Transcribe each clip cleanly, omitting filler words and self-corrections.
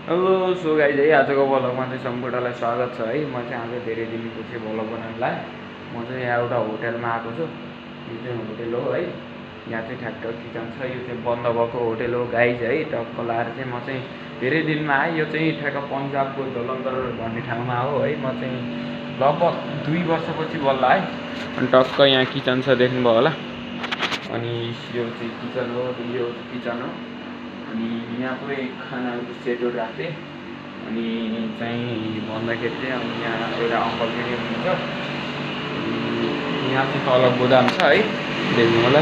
Hello so guys है आजको भ्लगमा चाहिँ सम्पूर्णलाई स्वागत छ है। म चाहिँ आज धेरै दिनको चाहिँ भ्लग बनाउन लाएँ। म चाहिँ यहाँ एउटा होटलमा आएको छु। यो चाहिँ होटल हो है। यहाँ चाहिँ ठ्याक्क किचन छ। यो चाहिँ बन्द भएको होटल हो गाइज है। टक्क लाएर चाहिँ म चाहिँ धेरै दिनमा आएँ। यो चाहिँ ठ्याक्क पन्जाबको जलन्धर भन्ने ठाउँमा हो है। म चाहिँ लगभग 2 वर्षपछि बल्ल आएँ। अनि टक्क यहाँ किचन छ देख्नुभयो होला। अनि यो चाहिँ किचन हो, यो किचन हो। अनि यहाँ पुरै खानाहरू सेटहरू राख्थेँ। अनि चाहिँ भन्दाखेरि चाहिँ अनि यहाँ एउटा अङ्कल पनि हुनुहुन्छ। यहाँ चाहिँ तल गोदाम छ है, देख्नु होला।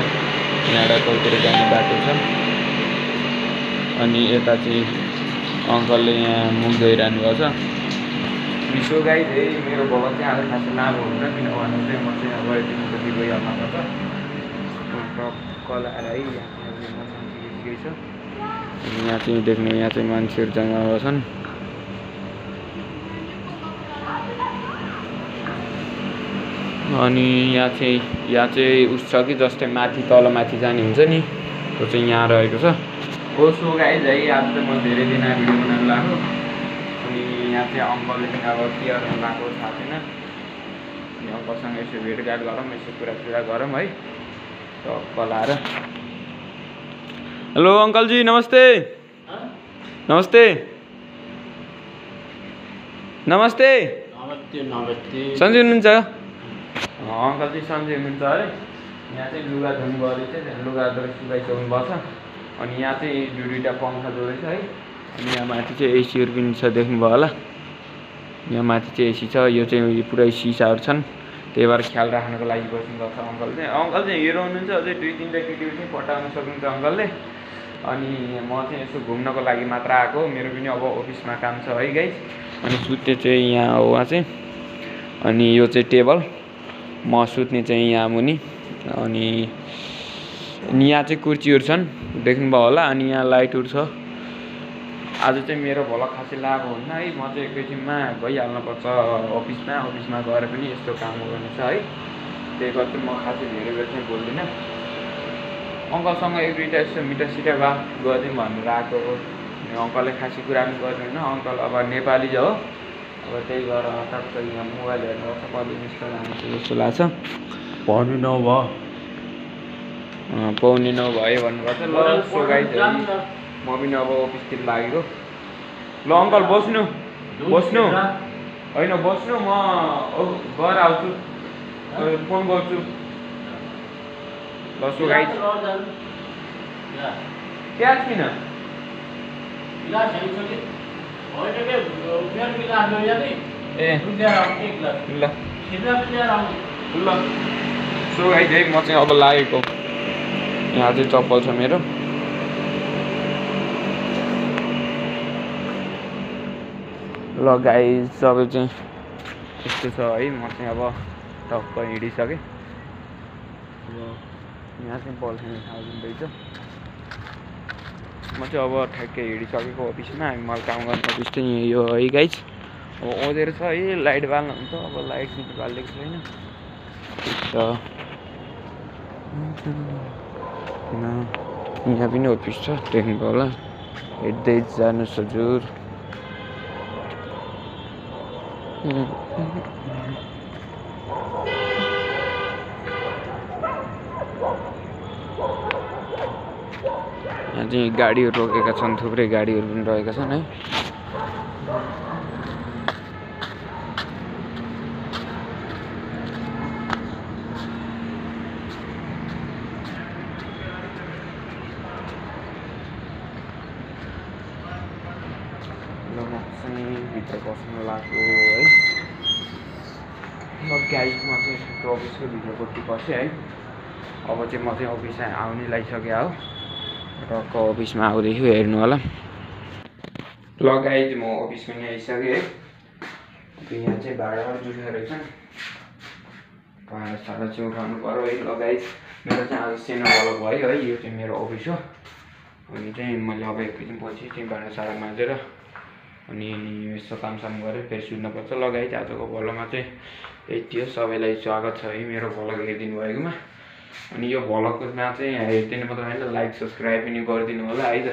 यहाँ तलतिर जाने बाटो छ। अनि यता चाहिँ अङ्कलले यहाँ मुख धोइरहनु भएको छ। मिसो गाई है मेरो भ्लग चाहिँ आज खासै लामो हुन्छ, किनभने चाहिँ म चाहिँ अब यतिको गइहाल्नु पर्छ। कलाएर है यहाँ चाहिँ मसँग ठिकै छ। यहाँ चाहिँ देख्नु, यहाँ चाहिँ मान्छेहरू जम्मा भएका छन्। अनि यहाँ चाहिँ उस छ कि जस्तै माथि तल माथि जाने हुन्छ नि, त्यो चाहिँ यहाँ रहेको छ। हो सो गाइज है आज चाहिँ म धेरै दिन भिडियो बनाउन लाग्यो। अनि यहाँ चाहिँ अङ्कलले पनि अब के गर्नु भएको थाहा छैन। अनि अङ्कलसँग यसो भेटघाट गरौँ, यसो कुरा गरौँ है टक्क लाएर। हेलो अंकल जी, नमस्ते। नमस्ते नमस्ते सन्चै हुनुहुन्छ? अंकल जी सन्चै हुनुहुन्छ अरे। यहाँ चाहिँ लुगा धुनु गयो रहेछ, लुगा सुकाइसक्नु भएको छ। अनि यहाँ चाहिँ दुईवटा पङ्खा जोडेको छ है। अनि यहाँ माथि चाहिँ एसीहरू पनि छ, देख्नुभयो होला। यहाँ माथि चाहिँ एसी छ। यो चाहिँ पुरै सिसाहरू छन्, त्यही भएर ख्याल राख्नको लागि बस्नुभएको छ अङ्कल चाहिँ। अङ्कल चाहिँ हिरो हुनुहुन्छ। अझै 2-3टा केटीहरू चाहिँ पटाउन सक्नुहुन्छ अङ्कलले। अनि म चाहिँ यसो घुम्नको लागि मात्र आएको। मेरो पनि अब अफिसमा काम छ है गाइस। अनि सुत्ने चाहिँ यहाँ हो, वहाँ चाहिँ। अनि यो चाहिँ टेबल, म सुत्ने चाहिँ यहाँ मुनि। अनि यहाँ चाहिँ कुर्सीहरू छन्, देख्नुभयो होला। अनि यहाँ लाइटहरू छ। आज चाहिँ मेरो भ्लग खासै लाभो हुन्न है। म चाहिँ एकैछिनमा गइहाल्नुपर्छ अफिसमा गएर पनि यस्तो काम गर्नु छ है। त्यही भएर चाहिँ म खासै धेरै बेर चाहिँ बोल्दिनँ। अङ्कलसँग एक दुईवटा यस्तो मिठासिटा बात गरिदिउँ भनेर आएको हो। अङ्कलले खासै कुरा पनि गर्दैन। अङ्कल अब नेपाली हो, अब त्यही भएर टक्क यहाँ मोबाइल हेर्नुपर्छ, कहिले मिस्टर लान्छ जस्तो लाग्छ। पाउने नभए भन्नुपर्छ। ल सो गाइज म पनि अब अफिसतिर लागेको। ल अङ्कल बस्नु होइन बस्नु, म गएर आउँछु, फोन गर्छु। ल सो गाइज प्याज किन ल सो गाइज है म चाहिँ अब लागेको। यहाँ चाहिँ चप्पल छ मेरो। ल गाइज सबै चाहिँ यस्तो छ है। म चाहिँ अब टक्क हिँडिसकेँ। यहाँ चाहिँ बल खेल्ने ठाउँ हुँदैछ। म चाहिँ अब ठ्याक्कै हिँडिसकेको अफिसमा। मैले काम गर्ने अफिस चाहिँ यही हो है गाइज। अब ओदेर छ है, लाइट बाल्नु हुन्छ। अब लाइट पनि बालेको छैन यहाँ पनि अफिस छ, देख्नुभयो होला। हेर्दै जानुहोस् हजुर। यहाँ चाहिँ गाडीहरू रोकेका छन्, थुप्रै गाडीहरू पनि रहेका छन् है। ल म चाहिँ भित्र बस्न लाग्यो है। गाइज म चाहिँ अफिसको भित्रपट्टि बसेँ है। अब चाहिँ म चाहिँ अफिस आउनै लागिसक्यो हो। टक्क अफिसमा आउँदैछु, हेर्नु होला। ल गाइज म अफिस पनि आइसकेँ है। यहाँ चाहिँ भाडाहरू जुटेको रहेछन्, भाडा चाहिँ उठाउनु पर्यो है। ल गाइज मेरो चाहिँ आज सानो भ्लग भयो है। यो चाहिँ मेरो अफिस हो। अनि चाहिँ मैले अब एकैछिन पछि चाहिँ भाडा माझेर अनि यसो कामसाम गरेर फेरि सुत्नुपर्छ। ल गाइज आजको भ्लगमा चाहिँ यति हो। सबैलाई स्वागत छ है मेरो भ्लग हेरिदिनु भएकोमा। अनि यो भ्लगमा चाहिँ हेरिदिनु मात्र होइन, लाइक सब्सक्राइब पनि गरिदिनु होला है त।